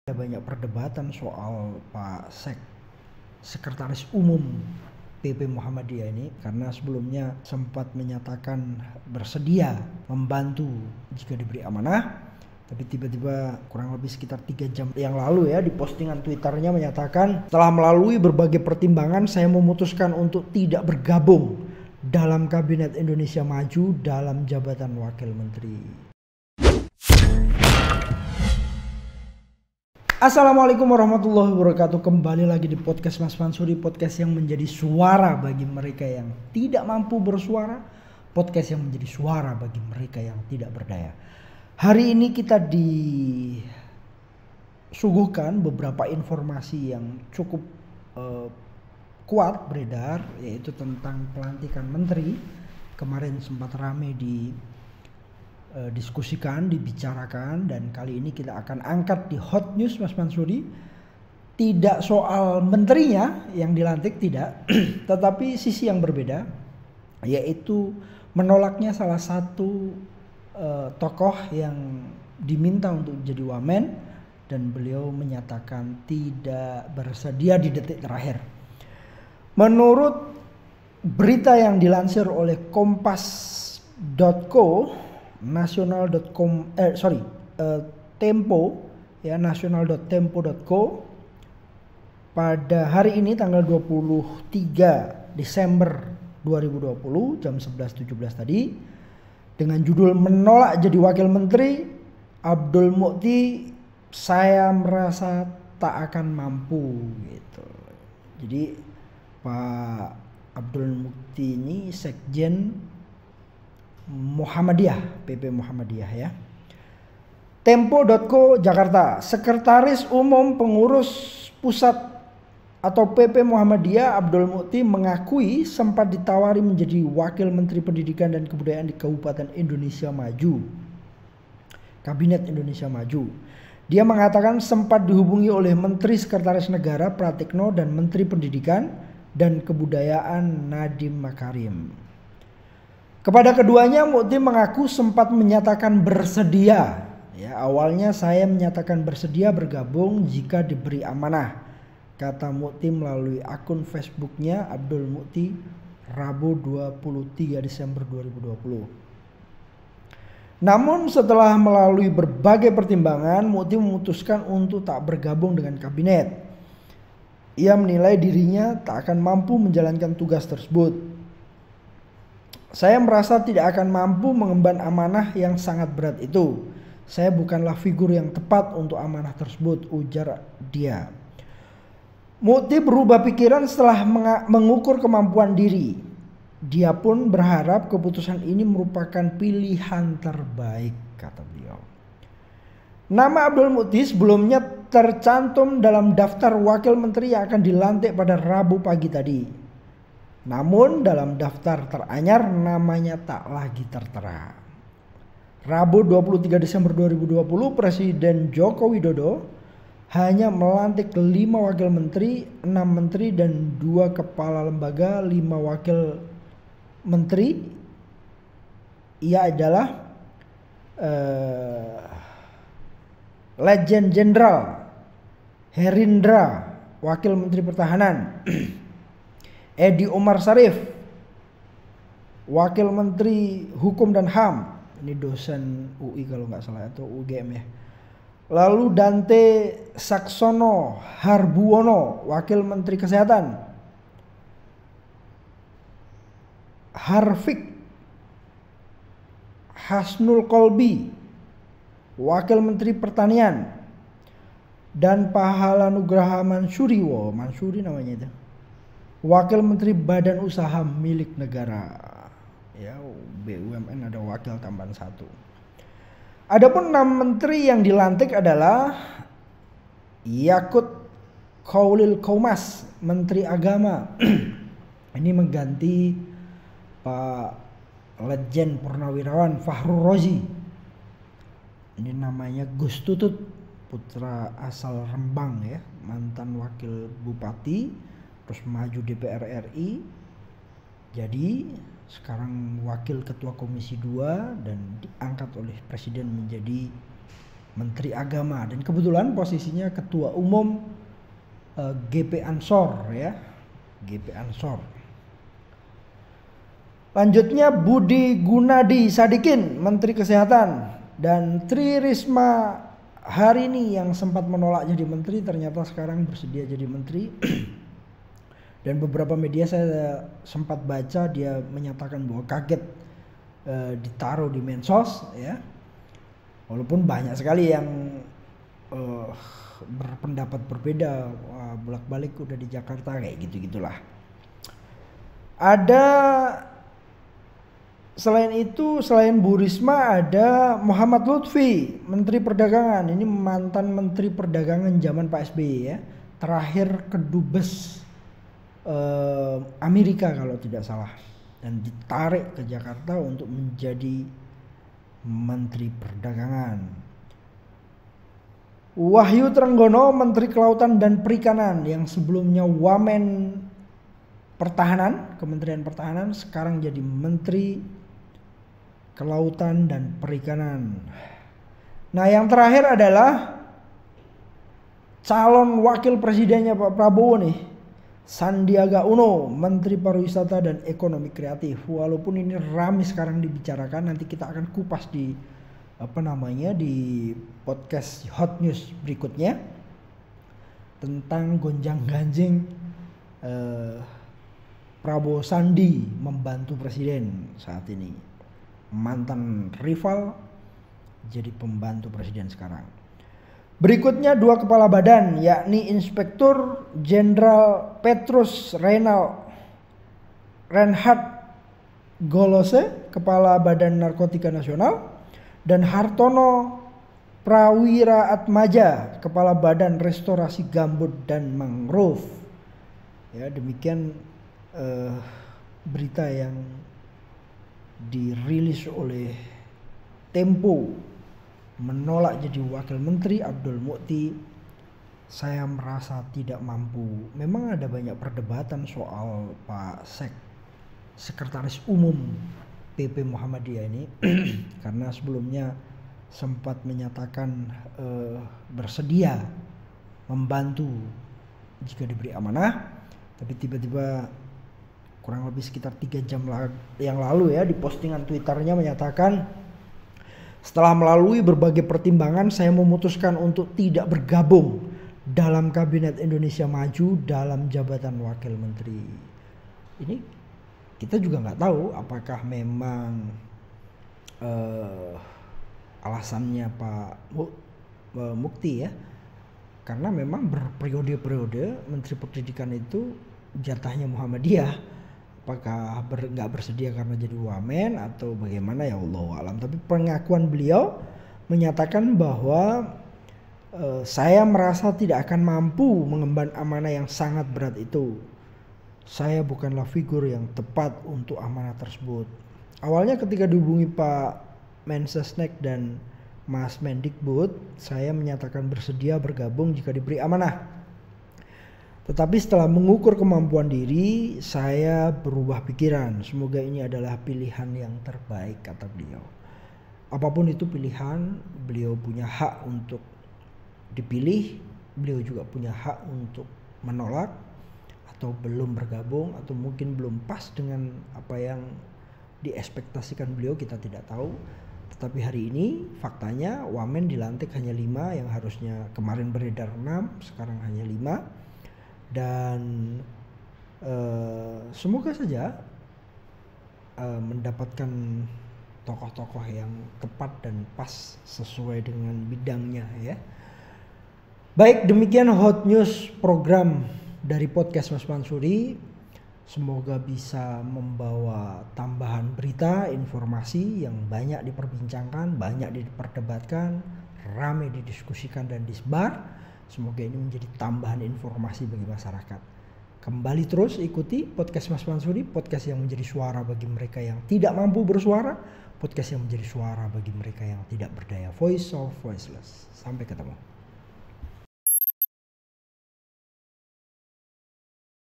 Banyak perdebatan soal Pak Sekretaris Umum PP Muhammadiyah ini, karena sebelumnya sempat menyatakan bersedia membantu jika diberi amanah, tapi tiba-tiba kurang lebih sekitar 3 jam yang lalu di postingan Twitternya menyatakan, setelah melalui berbagai pertimbangan saya memutuskan untuk tidak bergabung dalam Kabinet Indonesia Maju dalam jabatan Wakil Menteri. Assalamualaikum warahmatullahi wabarakatuh. Kembali lagi di podcast Mas Mansuri, podcast yang menjadi suara bagi mereka yang tidak mampu bersuara, podcast yang menjadi suara bagi mereka yang tidak berdaya. Hari ini kita disuguhkan beberapa informasi yang cukup kuat beredar, yaitu tentang pelantikan menteri. Kemarin sempat ramai diskusikan, dibicarakan, dan kali ini kita akan angkat di Hot News Mas Mansuri. Tidak soal menterinya yang dilantik, tidak, tetapi sisi yang berbeda, yaitu menolaknya salah satu tokoh yang diminta untuk jadi wamen, dan beliau menyatakan tidak bersedia di detik terakhir. Menurut berita yang dilansir oleh kompas.co, nasional.com Tempo nasional.tempo.co pada hari ini tanggal 23 Desember 2020 jam 11.17 tadi, dengan judul menolak jadi wakil menteri Abdul Mukti, saya merasa tak akan mampu gitu. Jadi Pak Abdul Mukti ini Sekjen Muhammadiyah, PP Muhammadiyah ya. Tempo.co Jakarta, Sekretaris Umum Pengurus Pusat atau PP Muhammadiyah Abdul Mukti mengakui sempat ditawari menjadi Wakil Menteri Pendidikan dan Kebudayaan di Kabupaten Indonesia Maju, Kabinet Indonesia Maju. Dia mengatakan sempat dihubungi oleh Menteri Sekretaris Negara Pratikno dan Menteri Pendidikan dan Kebudayaan Nadiem Makarim. Kepada keduanya, Mukti mengaku sempat menyatakan bersedia. Awalnya saya menyatakan bersedia bergabung jika diberi amanah, kata Mukti melalui akun Facebooknya Abdul Mukti Rabu 23 Desember 2020. Namun setelah melalui berbagai pertimbangan, Mukti memutuskan untuk tak bergabung dengan kabinet. Ia menilai dirinya tak akan mampu menjalankan tugas tersebut. Saya merasa tidak akan mampu mengemban amanah yang sangat berat itu. Saya bukanlah figur yang tepat untuk amanah tersebut, ujar dia. Mukti berubah pikiran setelah mengukur kemampuan diri. Dia pun berharap keputusan ini merupakan pilihan terbaik, kata beliau. Nama Abdul Mukti sebelumnya tercantum dalam daftar wakil menteri yang akan dilantik pada Rabu pagi tadi. Namun dalam daftar teranyar namanya tak lagi tertera. Rabu 23 Desember 2020 Presiden Joko Widodo hanya melantik 5 wakil menteri, 6 menteri dan 2 kepala lembaga, 5 wakil menteri. Ia adalah Letjen Jenderal Herindra, Wakil Menteri Pertahanan. Edi Omar Sarif, Wakil Menteri Hukum dan HAM, ini dosen UI kalau nggak salah atau UGM ya. Lalu Dante Saksono Harbuwono, Wakil Menteri Kesehatan. Harfiq Hasnul Kolbi, Wakil Menteri Pertanian. Dan Pahala Nugraha Mansuri namanya itu, Wakil Menteri Badan Usaha Milik Negara. BUMN ada wakil tambahan 1. Adapun 6 menteri yang dilantik adalah Yakut Khaulil Qoumas, Menteri Agama. Ini mengganti Pak Letjen Purnawirawan Fahrul Rozi. Ini namanya Gus Tutut, putra asal Rembang ya, mantan wakil bupati, terus maju DPR RI, jadi sekarang wakil ketua Komisi 2 dan diangkat oleh Presiden menjadi Menteri Agama, dan kebetulan posisinya Ketua Umum GP Ansor ya, GP Ansor. Lanjutnya Budi Gunadi Sadikin, Menteri Kesehatan, dan Tri Risma Harini yang sempat menolak jadi menteri ternyata sekarang bersedia jadi menteri. Dan beberapa media saya sempat baca dia menyatakan bahwa kaget ditaruh di Mensos ya. Walaupun banyak sekali yang berpendapat berbeda, bolak-balik udah di Jakarta kayak gitu-gitulah. Ada selain Bu Risma ada Muhammad Lutfi, Menteri Perdagangan. Ini mantan Menteri Perdagangan zaman Pak SBY ya. Terakhir kedubes Amerika kalau tidak salah, dan ditarik ke Jakarta untuk menjadi Menteri Perdagangan. Wahyu Trenggono, Menteri Kelautan dan Perikanan, yang sebelumnya Wamen Pertahanan, Kementerian Pertahanan, sekarang jadi Menteri Kelautan dan Perikanan. Nah, yang terakhir adalah calon wakil presidennya Pak Prabowo nih, Sandiaga Uno, Menteri Pariwisata dan Ekonomi Kreatif. Walaupun ini ramai sekarang dibicarakan, nanti kita akan kupas di di podcast Hot News berikutnya tentang gonjang-ganjing Prabowo Sandi membantu presiden saat ini. Mantan rival jadi pembantu presiden sekarang. Berikutnya dua kepala badan, yakni Inspektur Jenderal Petrus Reinhard Golose, Kepala Badan Narkotika Nasional, dan Hartono Prawira Atmaja, Kepala Badan Restorasi Gambut dan Mangrove. Ya, demikian berita yang dirilis oleh Tempo menolak jadi wakil menteri Abdul Mukti. Saya merasa tidak mampu. Memang ada banyak perdebatan soal Pak Sekretaris Umum PP Muhammadiyah ini karena sebelumnya sempat menyatakan bersedia membantu jika diberi amanah, tapi tiba-tiba kurang lebih sekitar 3 jam yang lalu ya, di postingan Twitternya menyatakan, setelah melalui berbagai pertimbangan saya memutuskan untuk tidak bergabung dalam Kabinet Indonesia Maju dalam jabatan wakil menteri. Ini kita juga nggak tahu apakah memang alasannya Pak Mukti ya, karena memang berperiode-periode Menteri Pendidikan itu jatahnya Muhammadiyah. Apakah nggak bersedia karena jadi wamen atau bagaimana, ya Allah alam. Tapi pengakuan beliau menyatakan bahwa saya merasa tidak akan mampu mengemban amanah yang sangat berat itu. Saya bukanlah figur yang tepat untuk amanah tersebut. Awalnya ketika dihubungi Pak Mensesnek dan Mas Mendikbud, saya menyatakan bersedia bergabung jika diberi amanah. Tetapi setelah mengukur kemampuan diri, saya berubah pikiran. Semoga ini adalah pilihan yang terbaik, kata beliau. Apapun itu pilihan, beliau punya hak untuk dipilih. Beliau juga punya hak untuk menolak atau belum bergabung, atau mungkin belum pas dengan apa yang diekspektasikan beliau, kita tidak tahu. Tetapi hari ini faktanya wamen dilantik hanya 5, yang harusnya kemarin beredar 6, sekarang hanya 5. Dan semoga saja mendapatkan tokoh-tokoh yang tepat dan pas sesuai dengan bidangnya ya. Baik, demikian Hot News program dari podcast Mas Mansuri. Semoga bisa membawa tambahan berita, informasi yang banyak diperbincangkan, banyak diperdebatkan, ramai didiskusikan dan disebar. Semoga ini menjadi tambahan informasi bagi masyarakat. Kembali terus ikuti podcast Mas Mansuri, podcast yang menjadi suara bagi mereka yang tidak mampu bersuara, podcast yang menjadi suara bagi mereka yang tidak berdaya, voice of voiceless. Sampai ketemu.